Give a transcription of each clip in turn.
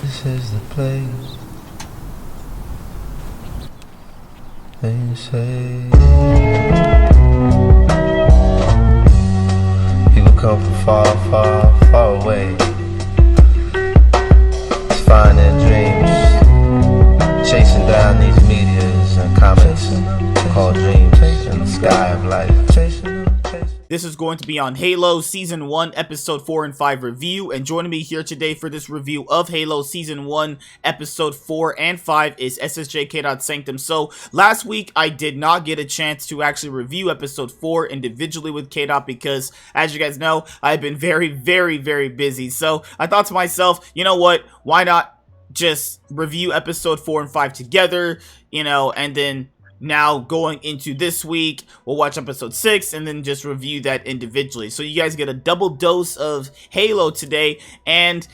This is the place they say people come from far, far, far away to find their dreams, chasing down these meteors and comets called dreams in the sky of life. This is going to be on Halo Season 1, Episode 4 and 5 review, and joining me here today for this review of Halo Season 1, Episode 4 and 5 is ssjk-dots Sanctum. So, last week I did not get a chance to actually review Episode 4 individually with K-Dot because, as you guys know, I've been very, very busy. So, I thought to myself, you know what, why not just review Episode 4 and 5 together, and then now going into this week, we'll watch episode 6 and then just review that individually. So you guys get a double dose of Halo today. And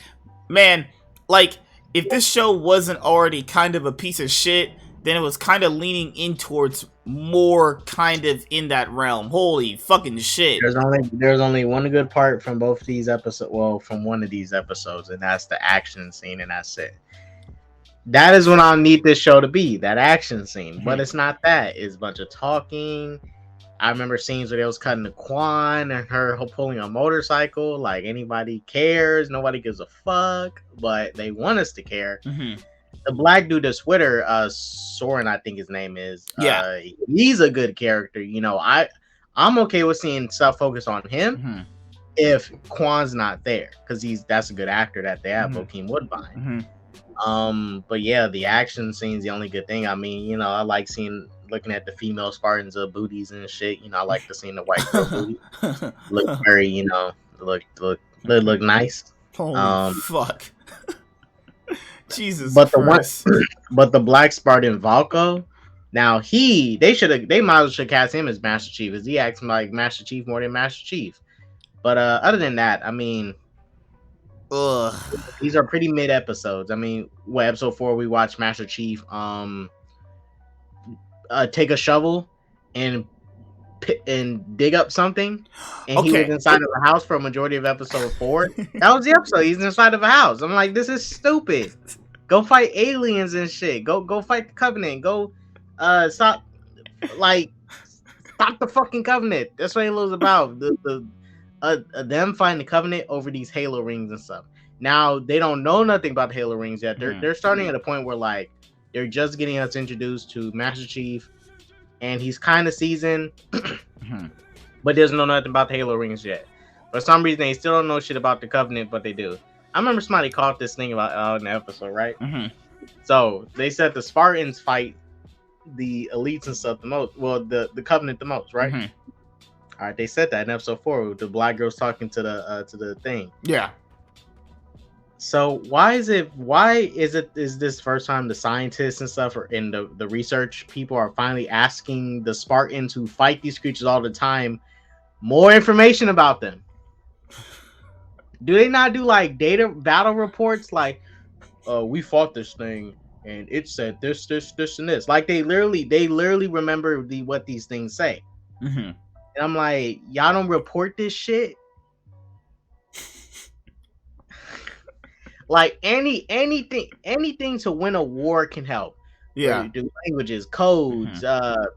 man, like, if this show wasn't already kind of a piece of shit, then it was kind of leaning in towards more kind of in that realm. Holy fucking shit. There's only one good part from both these episodes, well, from one of these episodes, and that's the action scene, and that's it. That is what I need this show to be, that action scene. But it's not that. It's a bunch of talking. I remember scenes where they was cutting to Quan and her pulling a motorcycle. Like, anybody cares. Nobody gives a fuck. But they want us to care. The black dude that's with her, Soren, I think his name is. Yeah. He's a good character. I'm okay with seeing stuff focus on him if Quan's not there. Because that's a good actor that they have, Bokeem Woodbine. But yeah, the action scene's the only good thing. I mean, I like looking at the female Spartans' booties and shit. I like to see the white girl booty look very, look nice. Holy fuck. Jesus but Christ. But the black Spartan Valko, now they might as well should cast him as Master Chief, as he acts like Master Chief more than Master Chief. But other than that, I mean, these are pretty mid episodes. I mean, episode 4 we watched Master Chief take a shovel and dig up something, and he was inside of a house for a majority of episode 4. That was the episode. He's inside of a house. I'm like, this is stupid. Go fight aliens and shit. Go fight the Covenant. Go stop the fucking Covenant. That's what Halo's about. Them fighting the Covenant over these Halo rings and stuff. Now they don't know nothing about the Halo rings yet. They're starting at a point where they're just getting us introduced to Master Chief, and he's kind of seasoned, but there's no nothing about the Halo rings yet. For some reason, they still don't know shit about the Covenant, but they do. I remember somebody caught this thing about in the episode, right? So they said the Spartans fight the elites and stuff the most. Well, the Covenant the most, right? All right, they said that in episode 4 with the black girls talking to the thing. Yeah. So why is this first time the scientists and stuff and the research people are finally asking the Spartans who fight these creatures all the time more information about them? Do they not do data battle reports we fought this thing and it said this and this? They literally remember what these things say. And I'm like, y'all don't report this shit? Anything to win a war can help. Yeah. Do languages, codes,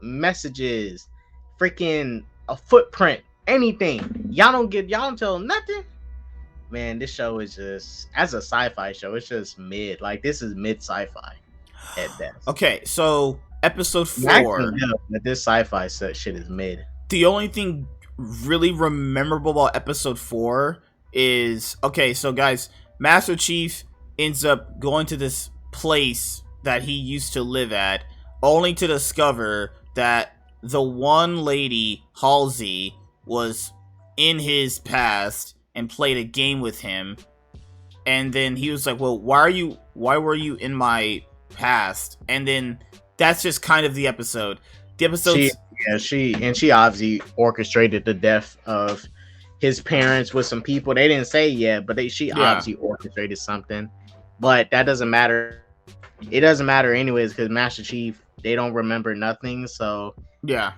messages, freaking a footprint, anything. Y'all don't tell them nothing. Man, this show is just, as a sci-fi show, it's just mid. This is mid sci-fi at best. Okay, so episode 4. But this sci-fi shit is mid. The only thing really memorable about episode 4 is, so guys, Master Chief ends up going to this place that he used to live at, only to discover that the one lady, Halsey, was in his past and played a game with him. And then he was like, well, why were you in my past? And then that's just kind of the episode. The episode. She obviously orchestrated the death of his parents with some people. They didn't say yet, but she obviously orchestrated something. But that doesn't matter. It doesn't matter anyways, because Master Chief, they don't remember nothing. So yeah,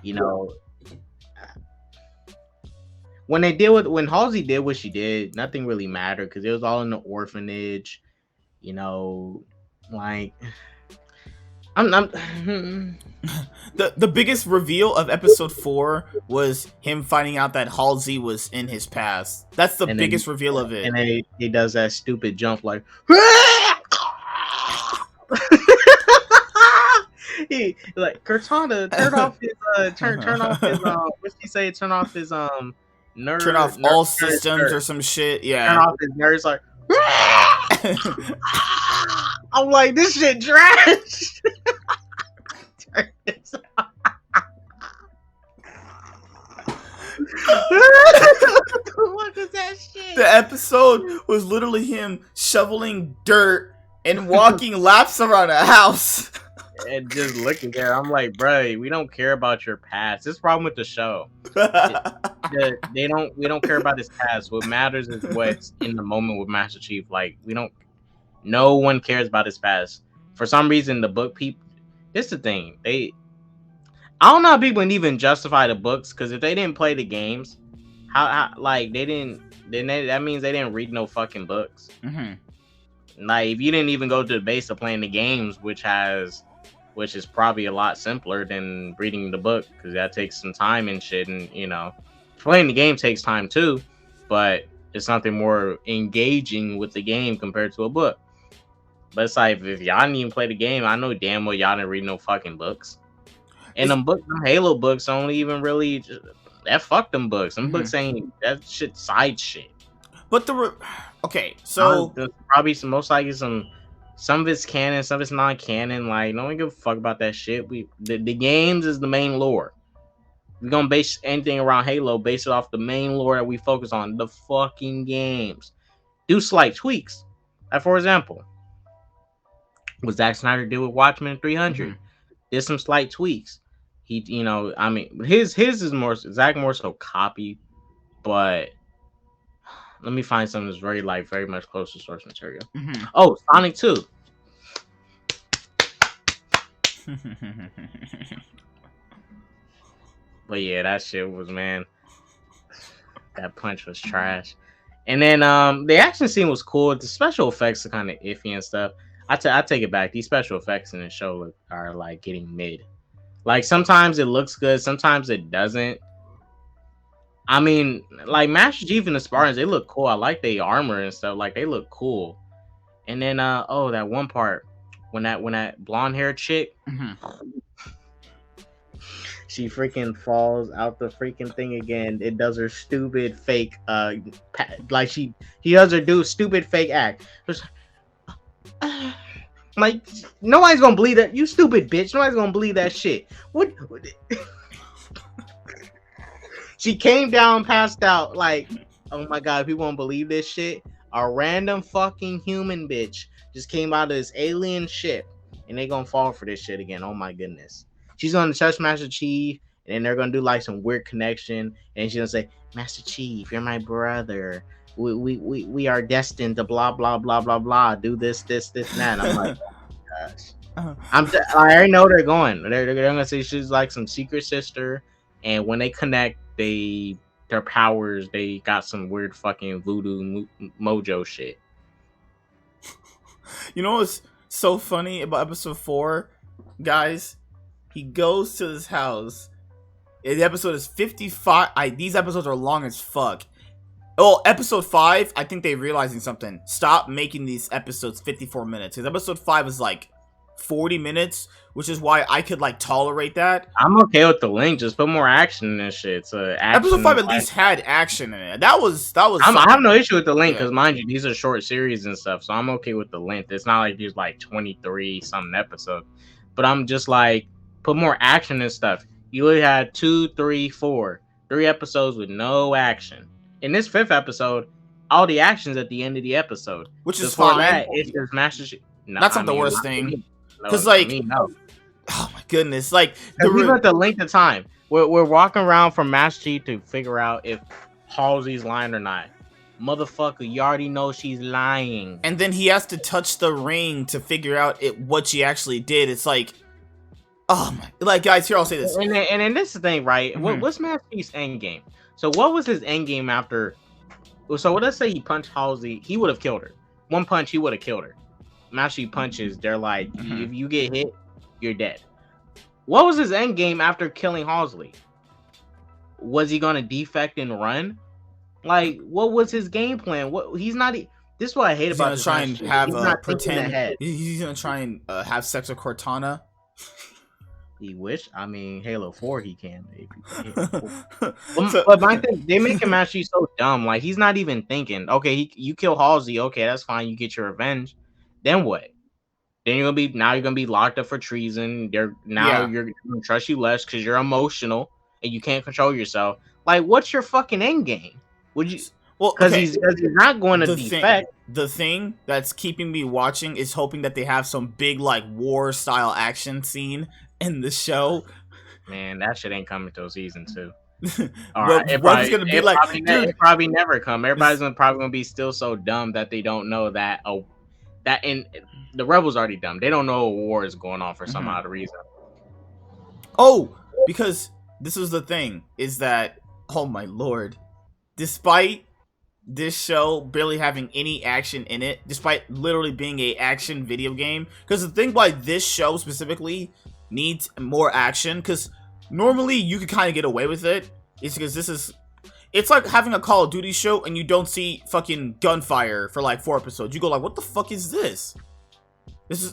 when Halsey did what she did, nothing really mattered because it was all in the orphanage. you know, like I'm the biggest reveal of episode 4 was him finding out that Halsey was in his past. That's the biggest reveal of it. And then he does that stupid jump like he like Cortana turn off his turn off his what's he say, turn off his nerd, turn off nerd, all nerd, systems nerd. or some shit. Yeah. Turn off his nerds like I'm like, this shit trash. Turn this off. What is that shit? The episode was literally him shoveling dirt and walking laps around a house. And just looking there, I'm like, bro, we don't care about your past. This is the problem with the show. We don't care about his past. What matters is what's in the moment with Master Chief. Like, no one cares about his past. For some reason, the book people, this is the thing. I don't know how people can even justify the books, because if they didn't play the games, that means they didn't read no fucking books. Mm-hmm. Like, if you didn't even go to the base of playing the games, which is probably a lot simpler than reading the book, because that takes some time and shit, and playing the game takes time too, but it's something more engaging with the game compared to a book. But it's like, if y'all didn't even play the game, I know damn well y'all didn't read no fucking books. And them Halo books only even really fuck them books. Them books ain't that shit, side shit. But okay, so there's probably most likely some of it's canon, some of it's non-canon. Like, no one give a fuck about that shit. The games is the main lore. We're gonna base anything around Halo, base it off the main lore that we focus on, the fucking games. Do slight tweaks. Like, for example, what Zack Snyder did with Watchmen 300. Did some slight tweaks. He, his is more Zack more so copy, but let me find something that's very much close to source material. Oh, Sonic 2. But yeah, that shit was, man, that punch was trash. And then the action scene was cool. The special effects are kind of iffy and stuff. I take it back. These special effects in the show are like getting mid. Like, sometimes it looks good, sometimes it doesn't. I mean, like, Master Chief and the Spartans, they look cool. I like their armor and stuff. Like, they look cool. And then that one part when that blonde haired chick, she freaking falls out the freaking thing again. It does her stupid fake like he does her stupid fake act. Like, nobody's gonna believe that, you stupid bitch. Nobody's gonna believe that shit. What? She came down, passed out. Like, oh my god, people won't believe this shit. A random fucking human bitch just came out of this alien ship, and they gonna fall for this shit again. Oh my goodness. She's gonna touch Master Chief, and then they're gonna do like some weird connection, and she's gonna say, Master Chief, you're my brother. We are destined to blah blah blah blah blah. Do this and that. And I'm like, oh my gosh. I already know they're going. They're gonna say she's like some secret sister, and when they connect, their powers, they got some weird fucking voodoo mojo shit. You know what's so funny about episode 4, guys? He goes to this house. The episode is 55. These episodes are long as fuck. Oh, episode 5, I think they're realizing something. Stop making these episodes 54 minutes. Because episode 5 is like 40 minutes, which is why I could like tolerate that. I'm okay with the length. Just put more action in this shit. Episode 5 at least had action in it. That was. I have no issue with the length, because mind you, these are short series and stuff, so I'm okay with the length. It's not like there's like 23 something episodes, but I'm just like, put more action and stuff. You only had 2, 3, 4, 3 episodes with no action. In this 5th episode, all the action's at the end of the episode, which is fine. That, it's just Master Chief. That's not the worst thing. Because no. Oh my goodness, like we got the length of time. We're walking around from Master Chief to figure out if Halsey's lying or not. Motherfucker, you already know she's lying. And then he has to touch the ring to figure out what she actually did. It's like, oh my, like, guys, here, I'll say this. And then this is the thing, right? What's Master Chief's end game? So what was his end game after? So let's say he punched Halsey, he would have killed her. One punch, he would have killed her. Master Chief punches, they're like, if you get hit, you're dead. What was his end game after killing Halsey? Was he gonna defect and run? Like, what was his game plan? What he's not. This is what I hate He's about gonna this try and Master Chief. have He's not thinking pretend. ahead. He's gonna try and have sex with Cortana. He wish. I mean, Halo 4, he can. Maybe. But my thing, they make him actually so dumb. Like, he's not even thinking. Okay, you kill Halsey. Okay, that's fine. You get your revenge. Then what? Then you're gonna be locked up for treason. You're gonna trust you less because you're emotional and you can't control yourself. Like, what's your fucking end game? Would you? Well, because he's not going to defect. The thing that's keeping me watching is hoping that they have some big like war style action scene in the show. Man, that shit ain't coming till season 2. All right, it probably never come. Everybody's probably gonna be still so dumb that they don't know that. And the rebels already dumb. They don't know a war is going on for some odd reason. Oh, because this is the thing: is that oh my lord, despite this show barely having any action in it, despite literally being a action video game, because the thing why this show specifically needs more action, because normally you could kind of get away with it, is because it's like having a Call of Duty show and you don't see fucking gunfire for like 4 episodes. You go like, what the fuck is this?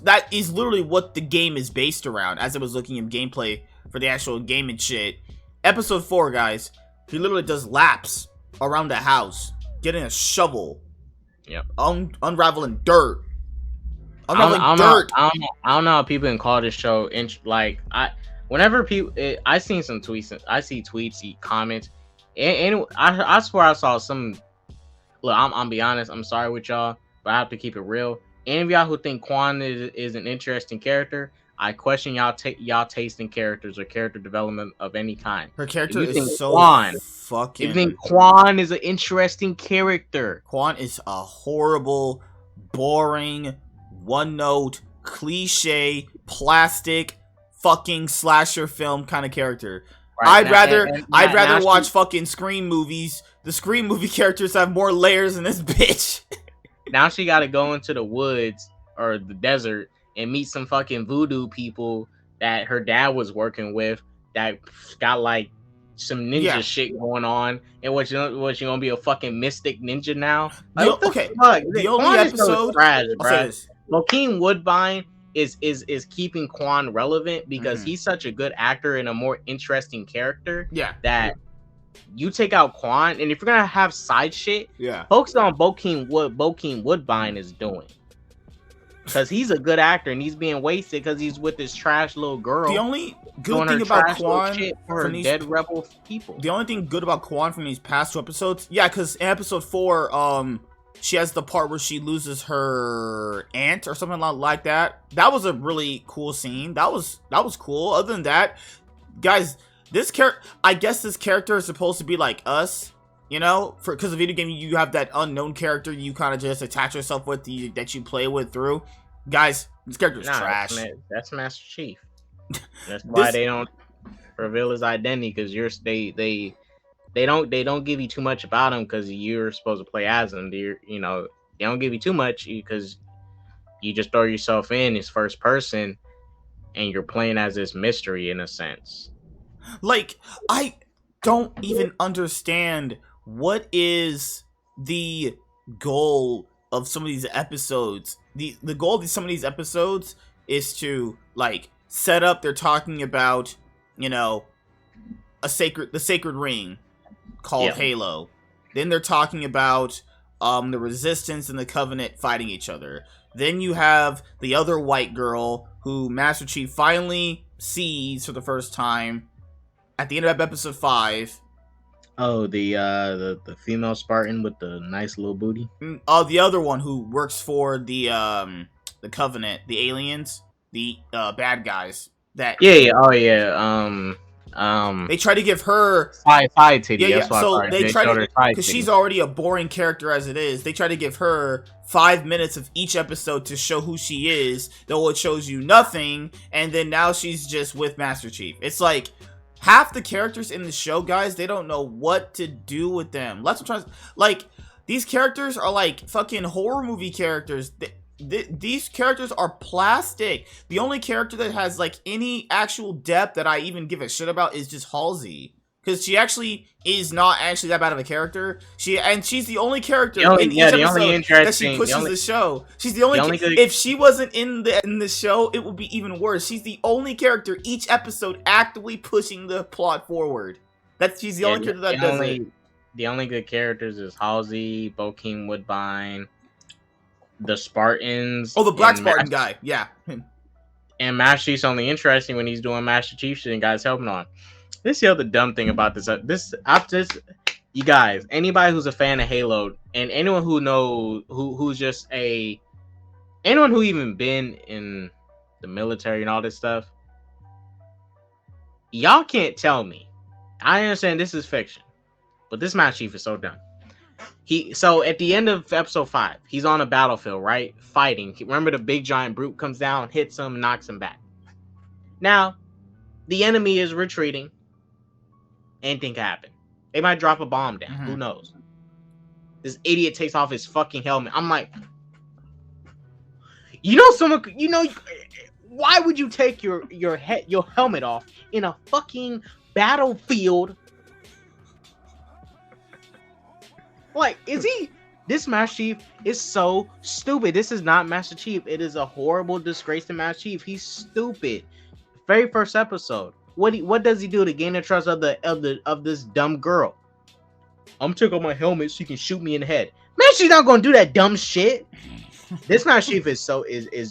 That is literally what the game is based around, as I was looking at gameplay for the actual game and shit. Episode 4, guys, he literally does laps around the house, getting a shovel, unraveling dirt. I don't know how people can call this show whenever people I seen some tweets, I see tweets, see comments, and I swear I saw some. Look, I'm be honest, I'm sorry with y'all, but I have to keep it real. Any of y'all who think Quan is an interesting character, I question y'all taste in characters or character development of any kind. Her character is so fucking. You think Quan is an interesting character? Quan is a horrible, boring, one-note, cliche, plastic, fucking slasher film kind of character. Right, I'd rather watch fucking Scream movies. The Scream movie characters have more layers than this bitch. Now she got to go into the woods or the desert and meet some fucking voodoo people that her dad was working with that got like some ninja shit going on. And what you gonna be a fucking mystic ninja now? Like, the only episode. Joaquin Woodbine is keeping Quan relevant because he's such a good actor and a more interesting character. Yeah. That you take out Quan, and if you're gonna have side shit, focus on Bokeem Woodbine is doing. Because he's a good actor and he's being wasted because he's with this trash little girl. The only good thing about Quan from these dead rebel people. The only thing good about Quan from these past 2 episodes, because in episode 4, she has the part where she loses her aunt or something like that. That was a really cool scene. That was cool. Other than that, guys, I guess this character is supposed to be like us, because the video game you have that unknown character you kind of just attach yourself with that you play with through. Guys, this character is trash. That's Master Chief. That's why they don't reveal his identity, because they don't give you too much about him because you're supposed to play as him. They don't give you too much because you just throw yourself in his first person and you're playing as this mystery in a sense. Like, I don't even understand what is the goal of some of these episodes. The goal of some of these episodes is to like set up. They're talking about the sacred ring called Halo. Then they're talking about the Resistance and the Covenant fighting each other. Then you have the other white girl who Master Chief finally sees for the first time at the end of episode 5. Oh, the female Spartan with the nice little booty. Oh, the other one who works for the Covenant, the aliens, the bad guys. They try to give her side titty. Yeah. So they try to, because she's already a boring character as it is. They try to give her 5 minutes of each episode to show who she is, though it shows you nothing. And then now she's just with Master Chief. It's like half the characters in the show, guys, they don't know what to do with them. These characters are like fucking horror movie characters. these characters are plastic. The only character that has like any actual depth that I even give a shit about is just Halsey. Because she actually is not actually that bad of a character. She's the only character in each episode that she pushes the show. She's the only if she wasn't in the show, it would be even worse. She's the only character each episode actively pushing the plot forward. She's the only character that does it. The only good characters is Halsey, Bokeem Woodbine, the Spartans. Oh, the Black Spartan guy. Yeah. And Master Chief's only interesting when he's doing Master Chief shit and guys helping on. This is the other dumb thing about this. You guys, anybody who's a fan of Halo, and anyone who knows anyone who even been in the military and all this stuff, y'all can't tell me. I understand this is fiction, but this Master Chief is so dumb. So at the end of episode 5, he's on a battlefield, right? Fighting. Remember the big giant brute comes down, hits him, knocks him back. Now, the enemy is retreating. Anything can happen. They might drop a bomb down. Who knows? This idiot takes off his fucking helmet. I'm like, why would you take your helmet off in a fucking battlefield? Like, this Master Chief is so stupid. This is not Master Chief. It is a horrible disgrace to Master Chief. He's stupid. Very first episode. What does he do to gain the trust of this dumb girl? I'm taking off my helmet so you can shoot me in the head. Man, she's not gonna do that dumb shit. This Master Chief is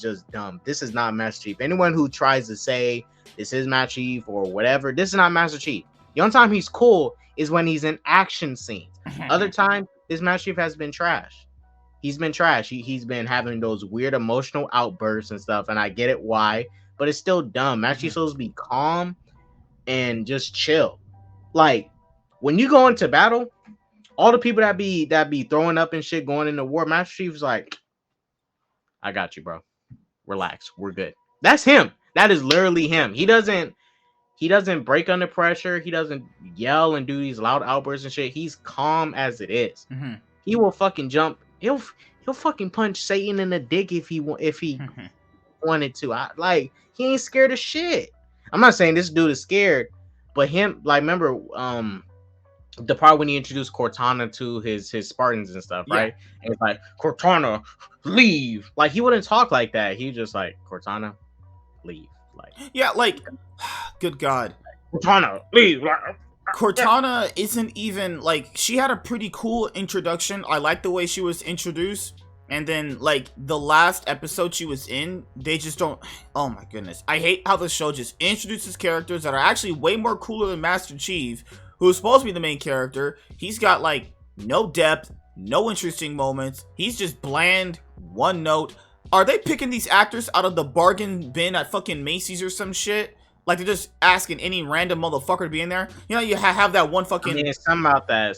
just dumb. This is not Master Chief. Anyone who tries to say this is Master Chief or whatever, this is not Master Chief. The only time he's cool is when he's in action scenes. Other time, this Master Chief has been trash. He's been trash. He's been having those weird emotional outbursts and stuff, and I get it why, but it's still dumb. Master Chief's supposed to be calm and just chill. Like, when you go into battle, all the people that be throwing up and shit going into war, Master Chief's like, I got you, bro. Relax. We're good. That's him. That is literally him. He doesn't break under pressure. He doesn't yell and do these loud outbursts and shit. He's calm as it is. He will fucking jump. He'll fucking punch Satan in the dick if he wanted to. He ain't scared of shit. I'm not saying this dude is scared, but him, like, remember the part when he introduced Cortana to his Spartans and stuff, right? And it's like, Cortana, leave. Like, he wouldn't talk like that. He just like, Cortana, leave. Like, yeah, like, good God, Cortana, leave. Cortana isn't even like, she had a pretty cool introduction. I like the way she was introduced. And then, like, the last episode she was in, they just don't... Oh, my goodness. I hate how the show just introduces characters that are actually way more cooler than Master Chief, who's supposed to be the main character. He's got, like, no depth, no interesting moments. He's just bland, one note. Are they picking these actors out of the bargain bin at fucking Macy's or some shit? Like, they're just asking any random motherfucker to be in there? You know, you have that one fucking... I mean, something about that,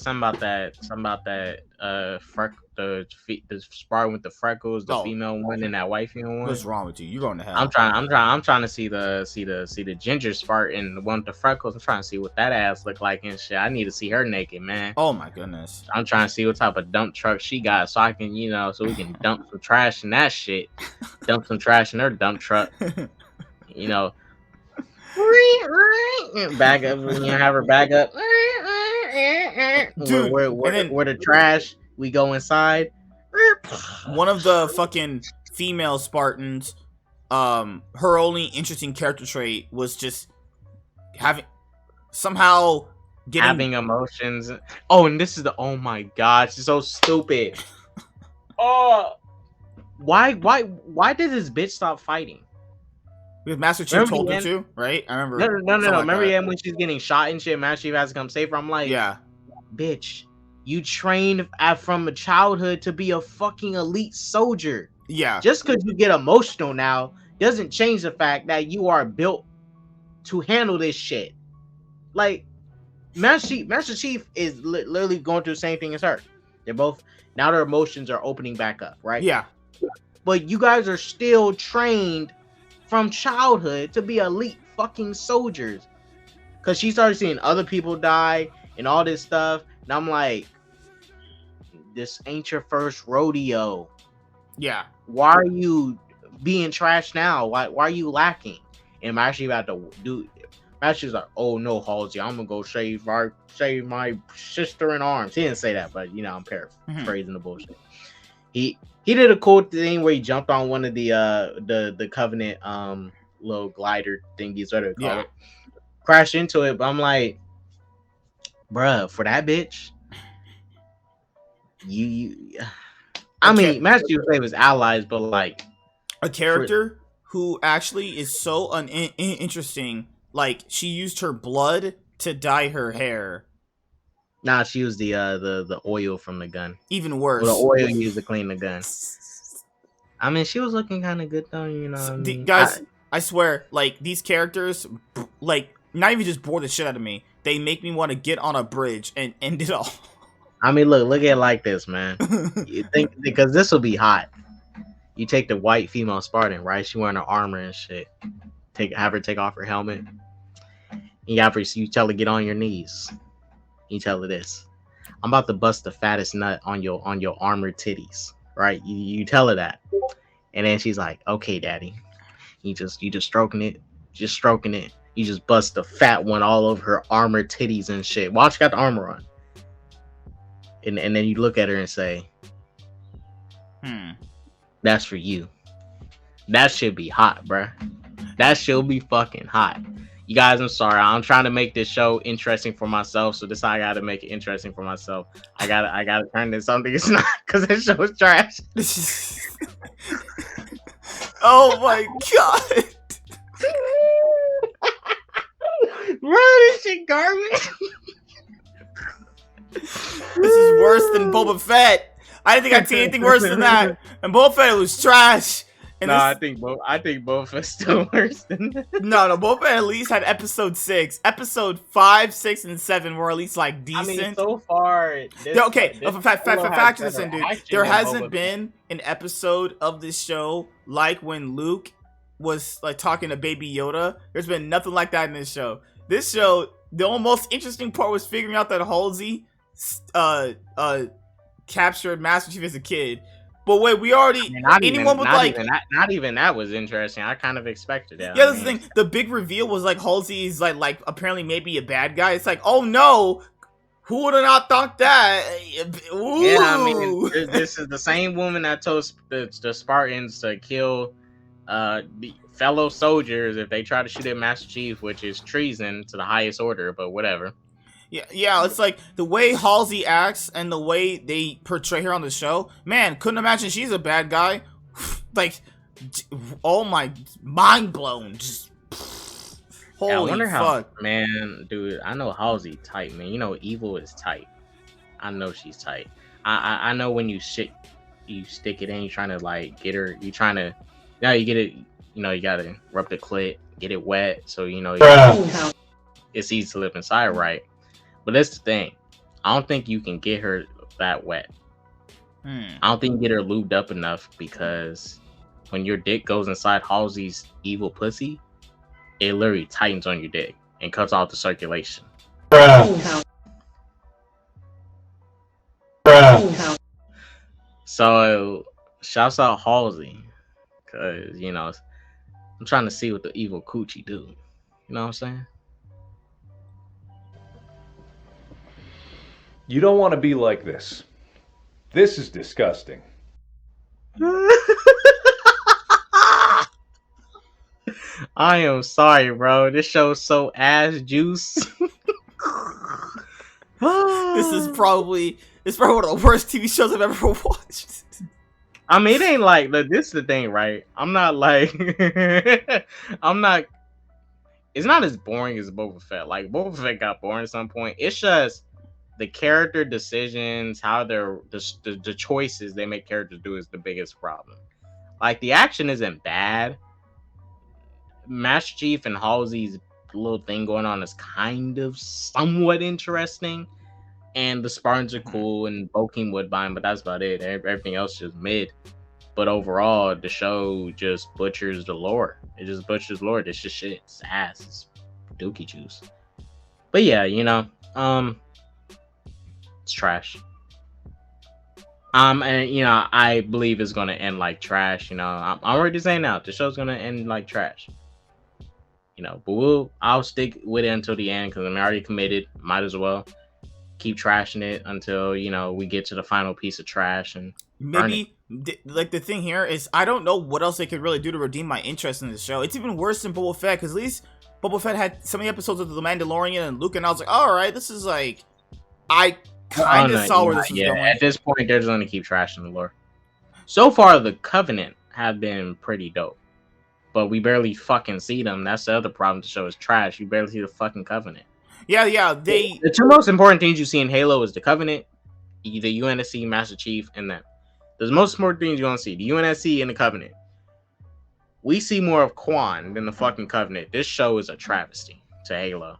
the Spartan with the freckles, the female one and that white female one. What's wrong with you? You're going to hell. I'm trying to see the ginger Spartan, the one with the freckles. I'm trying to see what that ass look like and shit. I need to see her naked, man. Oh my goodness. I'm trying to see what type of dump truck she got, so I can, so we can dump some trash in that shit. Dump some trash in her dump truck. Back up when you have her back up. Dude, where the trash, we go inside. One of the fucking female Spartans, her only interesting character trait was just having emotions. Oh, and this is oh my god, she's so stupid. Oh, why did this bitch stop fighting? Because Master Chief told her to, right? I remember. No. Remember when she's getting shot and shit, Master Chief has to come save her? I'm like, yeah, bitch, you trained from a childhood to be a fucking elite soldier. Yeah. Just because you get emotional now doesn't change the fact that you are built to handle this shit. Like, Master Chief is literally going through the same thing as her. They're both, now their emotions are opening back up, right? Yeah. But you guys are still trained from childhood to be elite fucking soldiers. Because she started seeing other people die and all this stuff. And I'm like, this ain't your first rodeo. Yeah. Why are you being trash now? Why are you lacking? And I'm actually about to do. Master's like, oh no, Halsey, I'm gonna go save my sister in arms. He didn't say that, but you know, I'm paraphrasing the bullshit. He did a cool thing where he jumped on one of the Covenant little glider thingies, whatever they call it. Crashed into it, but I'm like, bruh, for that bitch, I mean, Master Chief saved his allies, but like a character who actually is so interesting. Like, she used her blood to dye her hair. Nah, she used the oil from the gun. Even worse. Well, the oil used to clean the gun. I mean, she was looking kind of good though, you know. So, guys, I swear, like, these characters, like, not even just bore the shit out of me. They make me want to get on a bridge and end it all. I mean, look at it like this, man. You think, because this will be hot. You take the white female Spartan, right? She wearing her armor and shit. Have her take off her helmet. You tell her get on your knees. You tell her this: I'm about to bust the fattest nut on your armored titties, right? You tell her that, and then she's like, "Okay, daddy." You just stroking it, You just bust the fat one all over her armored titties and shit. While she got the armor on, and then you look at her and say, "That's for you." That should be hot, bruh. That should be fucking hot. You guys, I'm sorry. I'm trying to make this show interesting for myself, so this is how I gotta make it interesting for myself. I gotta turn this something it's not, because this show is trash. Oh my god. Bro, this shit garbage. This is worse than Boba Fett. I didn't think I'd see anything worse than that. And Boba Fett was trash. And I think Boba Fett's still worse than that. No, Boba Fett at least had episode 6. Episode 5, 6, and 7 were at least like decent. I mean, so far. Factor this in, dude. There hasn't been an episode of this show like when Luke was like talking to Baby Yoda. There's been nothing like that in this show. This show, the most interesting part was figuring out that Halsey captured Master Chief as a kid. But wait, we already not even that was interesting. I kind of expected that. Yeah, that's the thing. The big reveal was like Halsey's like apparently maybe a bad guy. It's like, oh no, who would have not thought that? Ooh. Yeah, I mean, this is the same woman that told the Spartans to kill the fellow soldiers if they try to shoot at Master Chief, which is treason to the highest order. But whatever. Yeah, it's like the way Halsey acts and the way they portray her on the show. Man, couldn't imagine she's a bad guy. Like, oh my, mind blown. Just holy I wonder fuck. How, man, dude, I know Halsey tight, man. You know, Evil is tight. I know she's tight. I know when you stick it in, you're trying to like get her. You trying to, now you get it. You know, you gotta rub the clit, get it wet, so you know it's easy to live inside, right? But that's the thing. I don't think you can get her that wet. I don't think you get her lubed up enough, because when your dick goes inside Halsey's evil pussy, it literally tightens on your dick and cuts off the circulation. So, shouts out Halsey, because, you know, I'm trying to see what the evil coochie do. You know what I'm saying? You don't want to be like this. This is disgusting. I am sorry, bro. This show's so ass juice. This is probably one of the worst TV shows I've ever watched. I mean, it ain't like, this is the thing, right? I'm not like, it's not as boring as Boba Fett. Like, Boba Fett got boring at some point. It's just the character decisions, how the choices they make characters do is the biggest problem. Like, the action isn't bad. Master Chief and Halsey's little thing going on is kind of somewhat interesting, and the Spartans are cool, and Bokeem Woodbine, but that's about it. Everything else is just mid. But overall, the show just butchers the lore. It just butchers lore. It's just shit. It's ass. It's dookie juice. But yeah, you know, it's trash. And I believe it's gonna end like trash. I'm already saying now the show's gonna end like trash. But I'll stick with it until the end because I'm already committed. Might as well keep trashing it until we get to the final piece of trash and maybe like the thing here is I don't know what else they could really do to redeem my interest in the show. It's even worse than Boba Fett because at least Boba Fett had so many episodes of The Mandalorian and Luke, and I was like, all right, this is like I kind of saw where this was going. At this point, they're just gonna keep trashing the lore. So far, the Covenant have been pretty dope, but we barely fucking see them. That's the other problem. The show is trash. You barely see the fucking Covenant. Yeah. The two most important things you see in Halo is the Covenant, the UNSC, Master Chief, and them. The most important things you're gonna see: the UNSC and the Covenant. We see more of Quan than the fucking Covenant. This show is a travesty to Halo.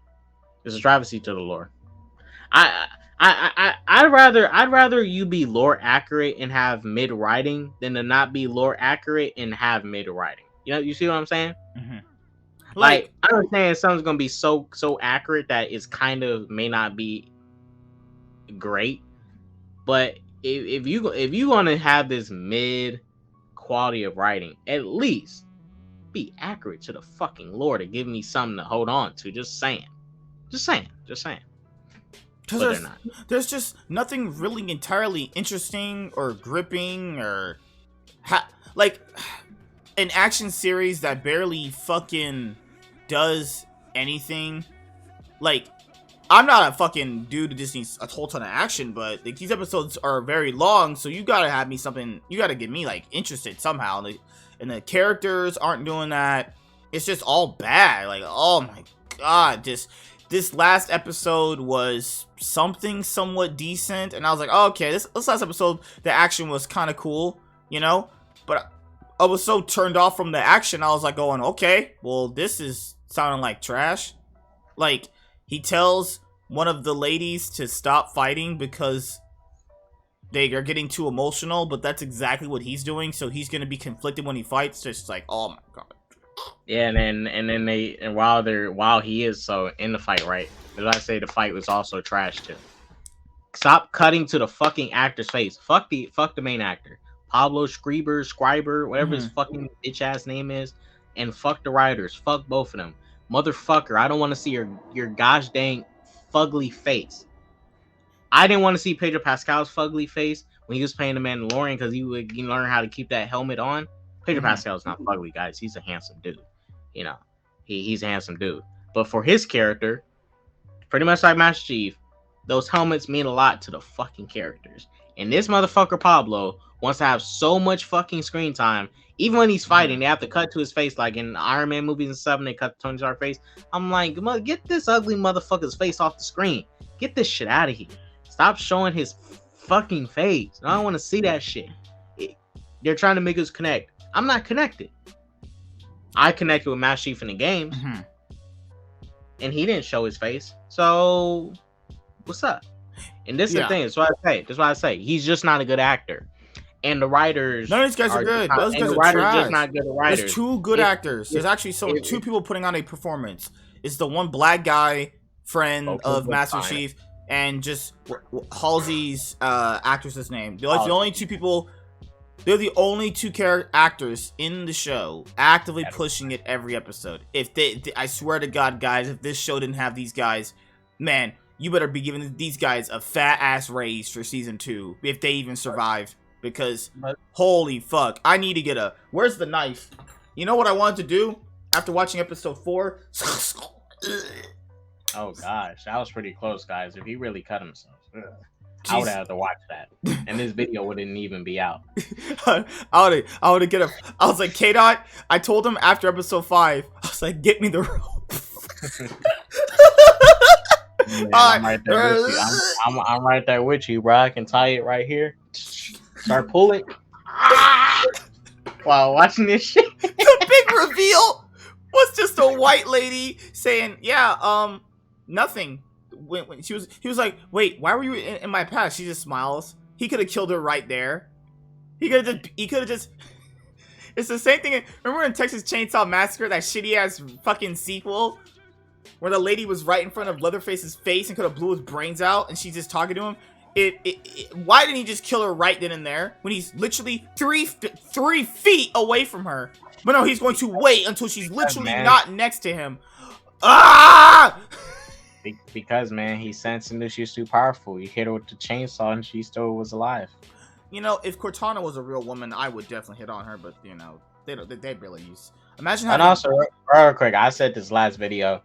It's a travesty to the lore. I'd rather you be lore accurate and have mid writing than to not be lore accurate and have mid writing. You see what I'm saying? Mm-hmm. Like I understand something's gonna be so accurate that it's kind of may not be great, but if you want to have this mid quality of writing, at least be accurate to the fucking lore to give me something to hold on to. Just saying. Because there's just nothing really entirely interesting or gripping or like an action series that barely fucking does anything. Like, I'm not a fucking dude who just needs a whole ton of action, but like, these episodes are very long, so you gotta have me something. You gotta get me like interested somehow. And the characters aren't doing that. It's just all bad. Like, oh my god, this last episode was something somewhat decent, and I was like, oh, okay, this last episode, the action was kind of cool, but I was so turned off from the action, I was like going, okay, well, this is sounding like trash. Like, he tells one of the ladies to stop fighting because they are getting too emotional, but that's exactly what he's doing, so he's gonna be conflicted when he fights, just like, oh my god. Yeah, and while he is so in the fight, right? As I say, the fight was also trash too. Stop cutting to the fucking actor's face. Fuck the main actor, Pablo Scriber, whatever his fucking bitch ass name is, and fuck the writers. Fuck both of them, motherfucker. I don't want to see your gosh dang fugly face. I didn't want to see Pedro Pascal's fugly face when he was playing the Mandalorian because he would learn how to keep that helmet on. Pedro Pascal's not fugly, guys. He's a handsome dude. He's a handsome dude. But for his character, pretty much like Master Chief, those helmets mean a lot to the fucking characters. And this motherfucker Pablo wants to have so much fucking screen time. Even when he's fighting, they have to cut to his face, like in Iron Man movies and stuff, and they cut to Tony Stark's face. I'm like, get this ugly motherfucker's face off the screen. Get this shit out of here. Stop showing his fucking face. I don't want to see that shit. They're trying to make us connect. I'm not connected. I connected with Master Chief in the games, and he didn't show his face. So, what's up? And this is the thing. That's why I say he's just not a good actor. And the writers, none of these guys are good. Those guys are trash. Just not good writers. There's two good actors. There's actually two people putting on a performance. It's the one black guy friend of Master Chief, and just Halsey's actress's name. They're like the only two people. They're the only two actors in the show actively pushing it every episode. If I swear to God, guys, if this show didn't have these guys, man, you better be giving these guys a fat ass raise for season 2 if they even survive. Because holy fuck, I need to get where's the knife? You know what I wanted to do after watching episode 4? Oh gosh, that was pretty close, guys. If he really cut himself. I would have to watch that, and this video wouldn't even be out. I would have I was like, K-Dot, I told him after episode 5, I was like, get me the rope. Man, I'm right there with you. I'm right there with you, bro. I can tie it right here. Start pulling. While watching this shit. The big reveal was just a white lady saying, yeah, nothing. When he was like, wait, why were you in my past? She just smiles. He could have killed her right there. He could have just it's the same thing. Remember in Texas Chainsaw Massacre, that shitty ass fucking sequel where the lady was right in front of Leatherface's face and could have blew his brains out, and she's just talking to him. why didn't he just kill her right then and there when he's literally 3 feet away from her? But no, he's going to wait until she's literally not next to him. Ah! Because, man, he sensed and knew she was too powerful. He hit her with the chainsaw and she still was alive. You know, if Cortana was a real woman, I would definitely hit on her. But you know, they barely use. Imagine how. And also, real quick, I said this last video,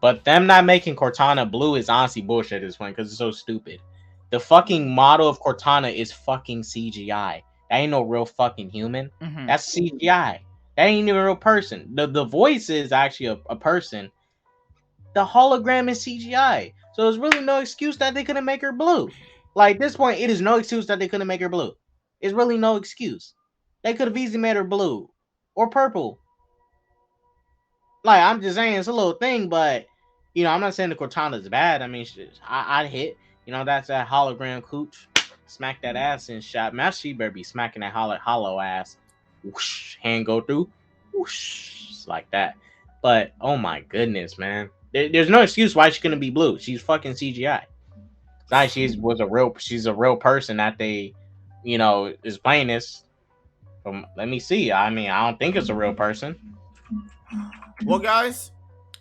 but them not making Cortana blue is honestly bullshit at this point because it's so stupid. The fucking model of Cortana is fucking CGI. That ain't no real fucking human. That's CGI. That ain't even a real person. The voice is actually a person. The hologram is CGI. So there's really no excuse that they couldn't make her blue. Like, at this point, it is no excuse that they couldn't make her blue. It's really no excuse. They could have easily made her blue. Or purple. Like, I'm just saying, it's a little thing, but, you know, I'm not saying the Cortana's bad. I mean, I'd hit. You know, that's that hologram cooch. Smack that ass and shot. Man, she better be smacking that hollow ass. Whoosh, hand go through. Whoosh, just like that. But, oh my goodness, man. There's no excuse why she couldn't be blue. She's fucking CGI. Like she's a real person that they, you know, is playing this. Let me see. I mean, I don't think it's a real person. Well, guys,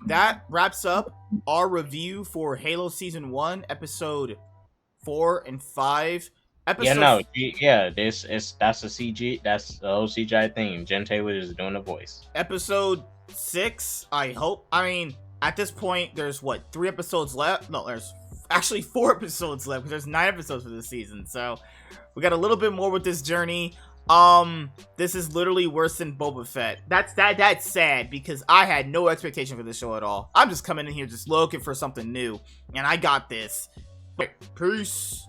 that wraps up our review for Halo Season 1, Episode 4 and 5. That's a CG. That's the whole CGI thing. Jen Taylor is doing the voice. Episode 6, I hope. I mean, at this point, there's what, 3 episodes left? No, there's actually 4 episodes left because there's 9 episodes for this season. So we got a little bit more with this journey. This is literally worse than Boba Fett. That's sad because I had no expectation for this show at all. I'm just coming in here just looking for something new, and I got this. Peace.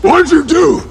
What did you do?